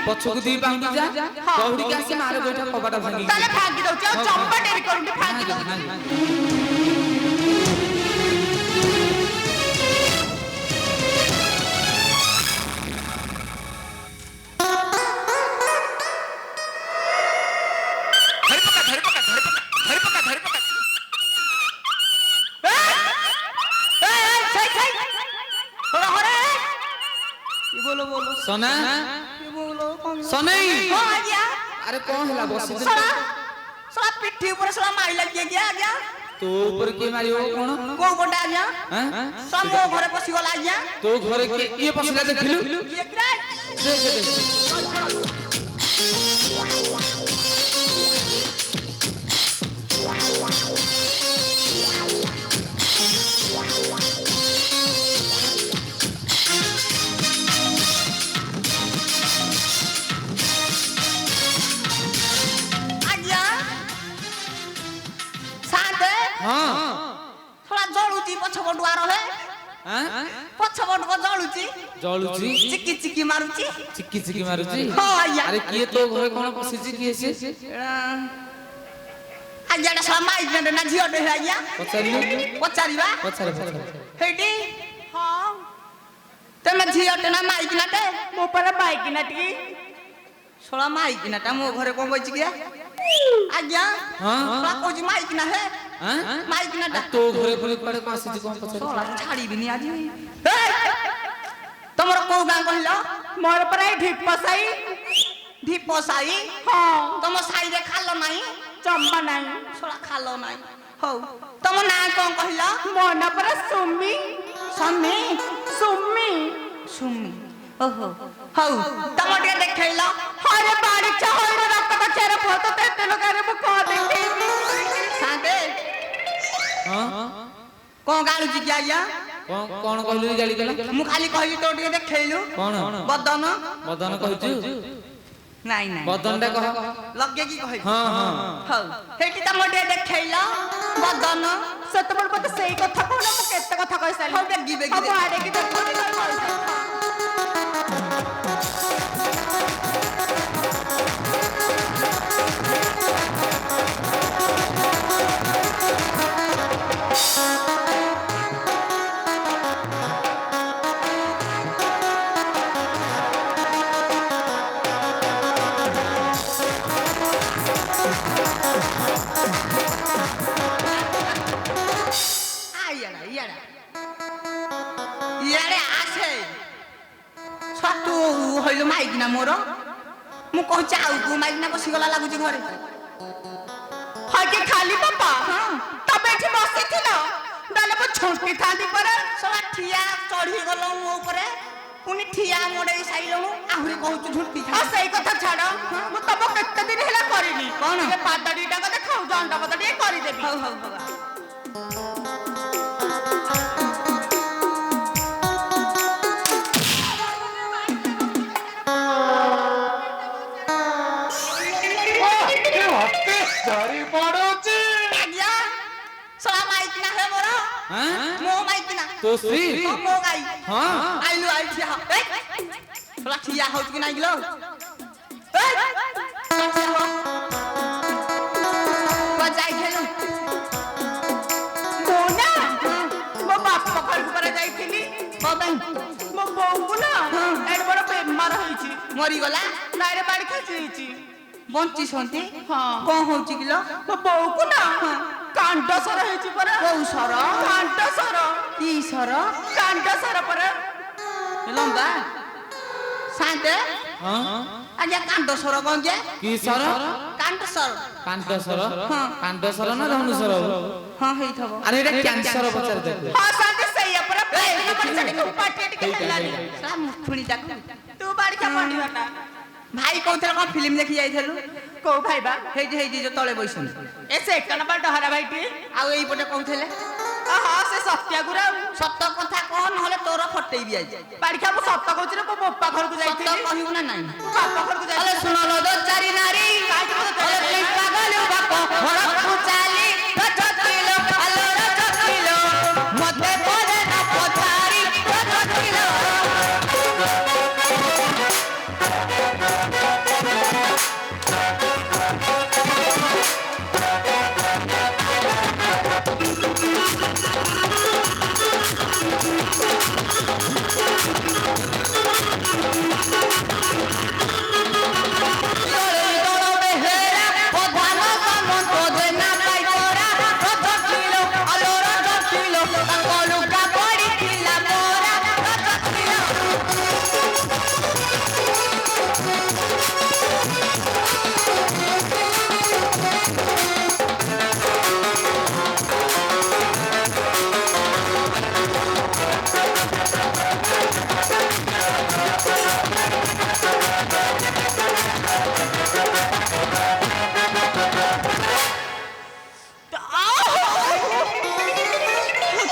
ପଛକୁ ଦି ପାଉଁଟି ଯା ଦୌଡ଼ିକି ଆସି ମାରେ ଗୋଇଠା କବାଟ ଭାଙ୍ଗି ତାହେଲେ ଭାଙ୍ଗି ଦଉଛି ଆଉ ଚମ୍ପା ଡେରି କରୁନି ଭାଙ୍ଗି ଦଉଛି सोना सोनई अरे कौन हला बस सोना पिठी ऊपर सोना मारी लगी गया गया तो ऊपर के मारियो कोन को कोटा गया हैं समो घरे पसी गला गया तो घरे के ये पसला देखिलु ये किरा देख हां थोड़ा जळुची पछको द्वार हे हैं पछको जळुची जळुची चिकी चिकी मारुची हां आया अरे किए तो घरे कोन पसिची किए से आया ना समाई जने ना झियो दे आया पचारिबा हेडी हां तमे झियो दे ना माइक ना दे मो पर बाइक ना टी सोला माइक ना ता मो घरे कोन बइची गया आज्ञा हां सोला कोजी माइक ना है हैं माइक ना तो घरे घरे पड़े पसिची कोन पछर सोला छाड़ी बिनी आजी तमरो को गां कहलो मोर पर ढिपसाई हां तम साई रे खालो नाही चम्मा नाही सोला खालो नाही हो तम ना कोन कहलो मोन पर सुम्मी सम्मी सुम्मी सुम्मी ओहो हो तम के देखैलो अरे बाड़ी चाहर रक्त चेहरा फोटो तेते लोगरे मु को देखैनी सादे हां कोन गालु जी गया कौन कहलु गाली देला मु खाली कहली तो टिके देखैलु कौन बदन बदन कहछु नाही नाही बदनटा कह लगे की कहै हां हां हौ हेटी त मोटे देखैला बदन सतबड़ पत सेई कथा कोन मु केते कथा कहि साली हौ बेगी बेगी हौ आडे की देखो हइलो माइकना मोर मु कहू चाउ को माइकना बसी गला लागुची घरे हाके खाली पापा हां तबे एठी बसी थिलो डाले को छोटी थांदी पर सला ठिया चढ़ी गलो मो ऊपरे पुनी ठिया मोडे साइलो आहुरी कहू झुटती था सही कथा छाड़ो मु तब केते दिन हेला करिनी कोन ए पादडीटा को देखाउ जंडा पदडी करि देबी हो हो बाबा तो सी मो गाई हां आइलो आई थिया थोड़ा थिया हो कि नहीं गिलो बजाई खेलु मोना मो बाप पकड़ पर जाई थिली बाबा मो बोंगु ना एड बड़ बेमार होईची मरी गला नारे बाड़ी खसीची बंची संती हां कोन होची गिलो मो बोंगु ना कांड सर हेची पर कोउ सर कांड सर की सर कांड सर पर लंबा शांत हां आज्ञा कांड सर कोन के की सर कांड सर ना धनु सर हां हेई थबो अरे एटा कैंसर बचार दे हां शांत सही पर तू पाटी के खेलानी साला मुठुणी जाक तू बाड़ी का पड़ी हटा भाई कोथरा को फिल्म देखि जाई थलु को भाई बा हेई जो तळे बैसन ए से एक नंबर डहरा भाईटी आ एई पटे कहथले हां से सत्या गुरा सत्य कथा कोन हले तोर फटई भी आई बाड़ी का सत्य कहछ रे को बप्पा घर को जाई सत्य कहिउ ना नाही बापा घर को जाई अरे सुनलो दो चारी नारी अरे प्लीज पागल बाप हड़क को चाली चकिलो अलोर चकिलो मते परे ना पचारी चकिलो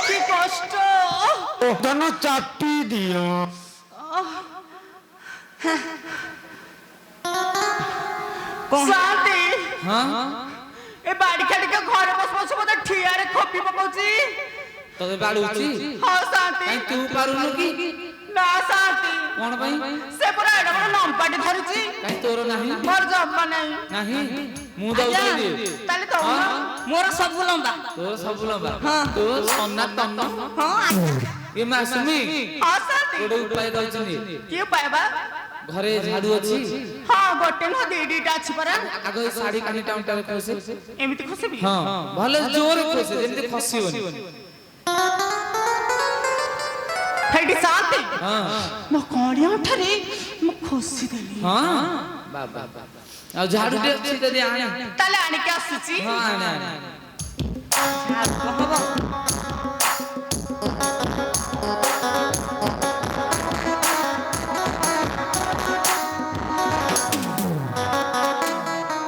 কি কষ্ট ওখানে চাপি দিও। শান্তি হ্যাঁ এ বাড়ি খাটিকে ঘরে বসে বসে মতো ঠিয়ারে খপি পকাউছি তোকে পারুছি ହଁ শান্তি କାଇଁ ତୁ ପାରୁନୁ କି ନା শান্তি କଣ ପାଇଁ ସେ ପୁରା ଏଡେ ବଡ ଲମ୍ପାଟି ଧରୁଛି କାଇଁ ତୋର ନାହିଁ ମୋର ଜମା ନାହିଁ ନାହିଁ ମୁଁ ଦଉଥିଲି ତାହେଲେ ଦଉନ ମୋର ସବୁ ଲମ୍ବା ତୋର ସବୁ ଲମ୍ବା ହଁ। ତୋ ସନାତନ ହଁ ଏ ମାସୁମି ହଁ শান্তি ଗୋଟେ ଉପାୟ ଦଉଛନ୍ତି କି ପାଇବା ଘରେ ଝାଡୁ ଅଛି ହଁ ଗୋଟେ ନା ଦିଟା ଅଛି ପରା ଆଗ ଏ ଶାଢୀ କାନି ଟାଉନଟାରେ ଖସେ ଏମିତି ଖସିବି ହଁ ଭଲ ଜୋରେ ଖସେ ଯେମିତି ଖସିବନି ହେଇଟି ଶାନ୍ତି ହଁ ମୋ କଣିଆ ଠାରେ ମୁଁ ଖସିଦେଲି ହଁ ବାବା ଆଉ ଝାଡୁଟେ ଅଛି ଯଦି ଆଣେ ତାହେଲେ ଆଣିକି ଆସୁଛି ହଁ ଆଣେ ଆଣେ ହବ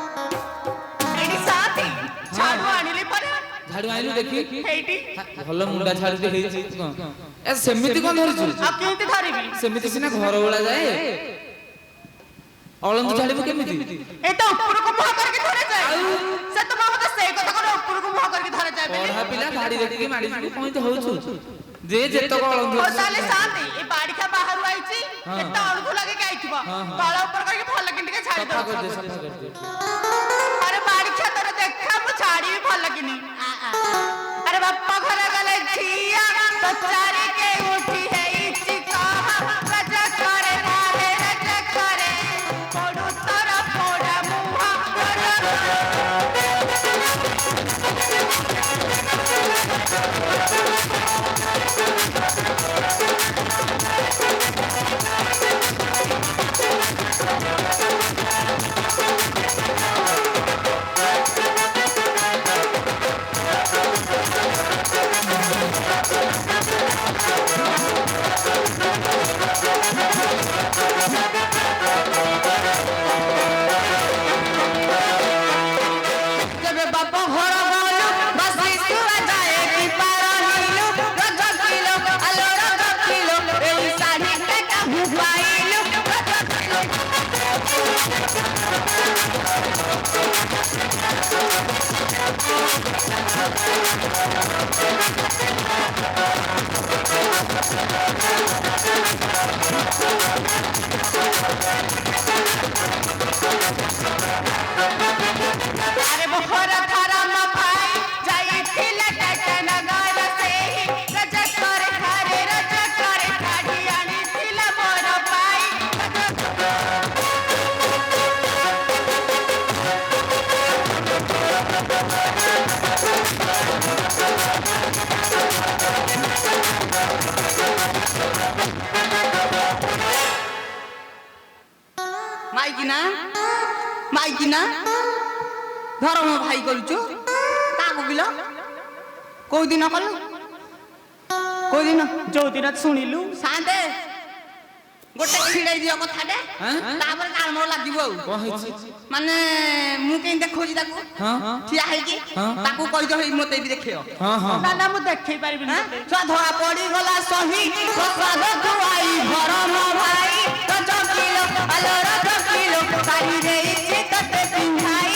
ହେଇଟି ଶାନ୍ତି ଝାଡୁ ଆଣିଲି ପରା ଝାଡୁ ଆଣିଲୁ ଦେଖି ହେଇଟି ଭଲ ମୁଣ୍ଡା ଝାଡୁଟେ ହେଇଛି କଣ ଏ ସେମିତି କଣ ଧରିଛୁ ଆଉ କେମିତି ଧରିବି ସେମିତି ସିନା ଘର ଓଳା ଯାଏ ଅଳନ୍ଦ ଝାଡିବୁ କେମିତି ଏ ତ ଉପରକୁ ମୁହଁ କରିକି ଧରାଯାଏ ସେ ତ ମତେ ସେଇ କଥା କରେ ଉପରକୁ ମୁହଁ କରିକି ଧରାଯାଏ ବୋଲି ପଢା ପିଲା ଧାଡି ଦେଖିକି ମାଡି ଯିବୁ କଣ ଏମିତି ହଉଛୁ ଯେ ଯେତକ ଅଳନ୍ଦ ହଉ ତାହେଲେ ଶାନ୍ତି ଏ ବାଡିଖା ବାହାରୁ ଆଇଛି ଏତେ ଅଳୁକୁ ଲାଗିକି ଆଇଥିବ ତଳ ଉପର କରିକି ଭଲ କି ଟିକେ ଛାଡି ସଫା ଦଉଛି କରିଦେ ସଫା କରିଦେ ଆରେ ବାଡିଖା ତୋର ଦେଖା ମୁଁ ଛାଡିବି ଭଲ କିନି ଆରେ ବାପା ଘର ଗଲେ ଝିଆ ତ ଚାରିକେ ଉଠି ହେଇଛି କହ ରଜ করে ধারে রଜ করে পড়ୁ ତୋର ପୋଡା ମୁହଁ जब बापा घोड़ा बोलो बस सुआ जाए कि पारहिलो रज किलो आलो रज किलो एई साड़ी के काहू पाइलो रज किलो अरे बहरा थारा मा भाई जाई थिला टटनगर से रज करे घरे रज करे ठाडी आनी थिला मोर पाई ମାଇକିନା ଧର୍ମ ଭାଇ କରୁଛୁ କାହାକୁ କିଲ କୋଉ ଦିନ କଲୁ କୋଉ ଦିନ ଯୋଉ ଦିନ ଶୁଣିଲୁ ସାନ୍ଦେ ଗୋଟେ ଛିଡେଇ ଦିଅ କଥାଟେ ତାପରେ କାମ ଲାଗିବ ଆଉ କଣ ହେଇଛି ମାନେ ମୁଁ କେମିତି ଦେଖଉଛି ତାକୁ ଠିଆ ହେଇକି ତାକୁ କହିଦିଅ ହେଇ ମତେ ବି ଦେଖେଇବ ନା ନା ମୁଁ ଦେଖେଇ ପାରିବିନି ଛୁଆ ଧରା ପଡିଗଲା ସହି ପ୍ରସାଦ ଖୁଆଇ ଧରମ ଭାଇ ରଜ କିଲୋ ଆଲୋ ରଜ କିଲୋ ଶାଢୀ ଦେଇଛି ତତେ ପିନ୍ଧାଇ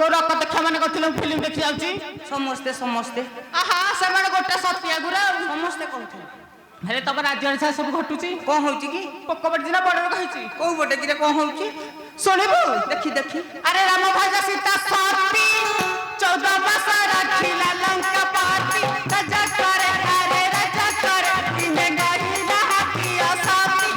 କୋଉ ରକ ଦେଖିବା ମାନେ କରିଥିଲୁ ଫିଲ୍ମ ଦେଖି ଯାଉଛି ସମସ୍ତେ ଆହା ସେମାନେ ଗୋଟେ ସତିଆ ଗୁରା ସମସ୍ତେ କହୁଥିଲେ ହେଲେ ତମ ରାଜ୍ୟ ଅନୁସାରେ ସବୁ ଘଟୁଛି କଣ ହଉଛି କି ପୋକ ପଟି ଦିନ ବଡ କହିଛି କୋଉ ଗୋଟେ କିରେ କଣ ହଉଛି ଶୁଣିବୁ ଦେଖି ଆରେ ରାମ ଭାଜା ସୀତା ସତୀ 14 ମାସ ରାଖିଲା ଲଙ୍କା ପାତି ରାଜା करे ଆରେ ରାଜା करे ଦିନେ ଗାଇଲା ହାତୀଆ ସାଥୀ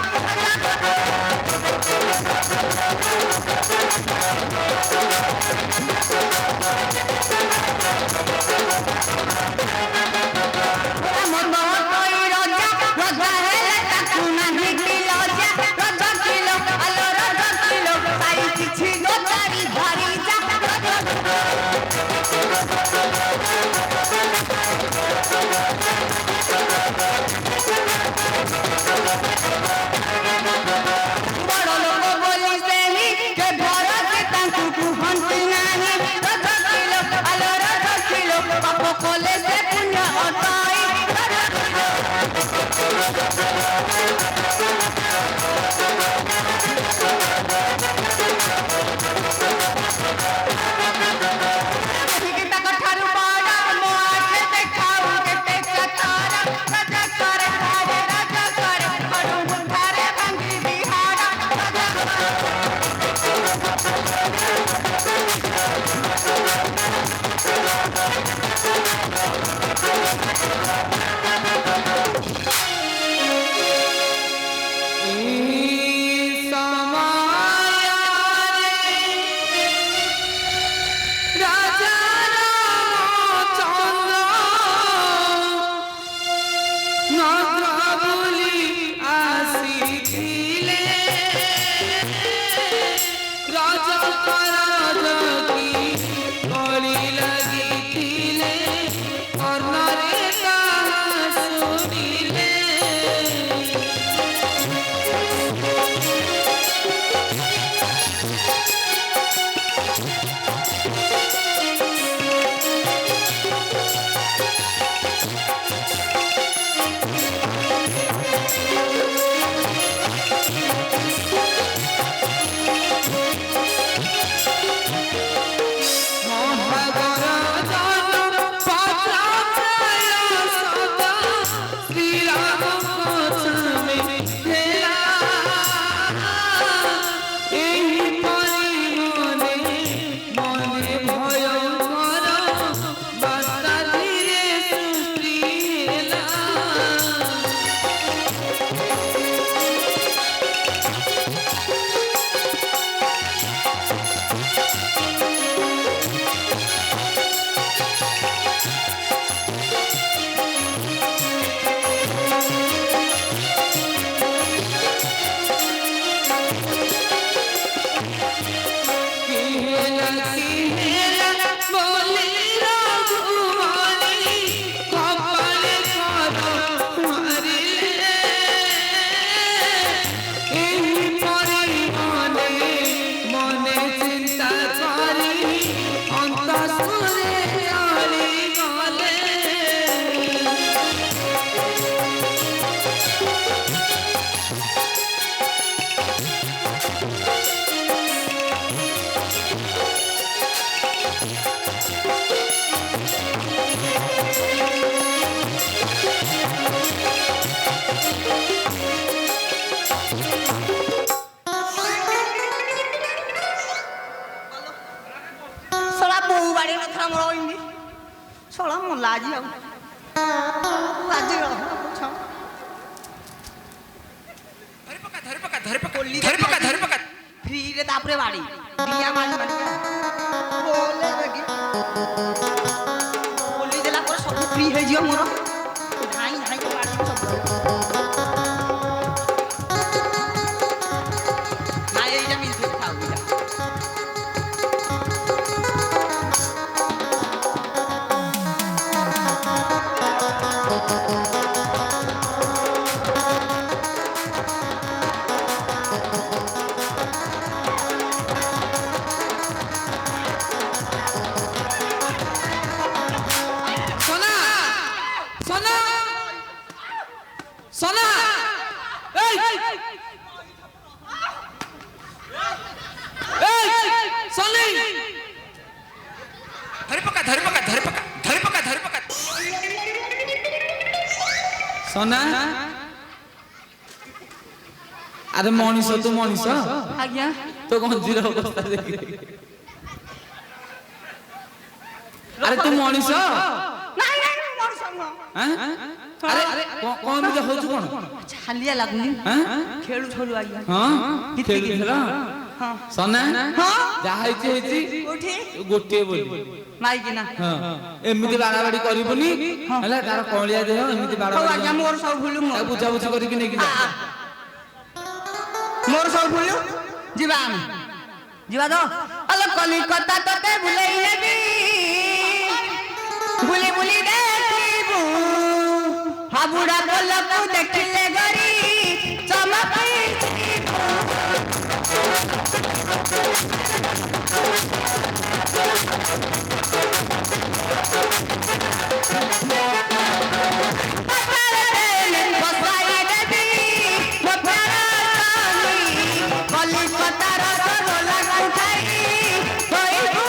लाजी आऊ लाजी धर पका फ्री रे तापरे बाड़ी दिया मारी मारी बोले लगी बोली देला पर सब फ्री हे जियो मोर ढाई ढाई के बाड़ी सब ना एइटा मिल फिर खाऊ সোনা আরে মଣିষ তো মনিষ আজ্ঞা তো গঞ্জির অবস্থা দেখি আরে তু মনিষ নাই নাই মଣିষ নୁହଁ হ্যাঁ আরে কোন মিজে হଉଛୁ কোন ହାଲିଆ ଲାଗୁନି হ্যাঁ ଖେଳୁଥଲୁ ଆଜ୍ଞା ହଁ ଖେଳୁଥିଲ ହଁ সোনা ହଁ ଯାହା ହେଇଛି ହେଇଛି କୋଉଠି ଗୋଟିଏ ବୋଲି ମାଇକି ନା ହଁ ଏମିତି ବାଡାବାଡି କରିବୁନି ହେଲା ତାର କଳିଆ ଦେହ ଏମିତି ହଉ ବାଡାବାଡି ଆଜ୍ଞା ମୋର ସବୁ ଭୁଲ ତାକୁ ବୁଝାବୁଝି କରିକି ନେଇକି ଯା ମୋର ସବୁ ଭୁଲ ଯିବା ଆମେ ଯିବା ତ ଆଲୋ କଲିକତା ତତେ ବୁଲେଇ ନେବି ବୁଲି ବୁଲି ଦେଖିବୁ ହାବୁଡା ବୋଲକୁ ଦେଖିଲେ ଗରି ଚମକି ବସାଇ ଦେବି ମୋ ପ୍ୟାର କଲିକତାର ରସଗୋଲା ଖାଇ କହିବୁ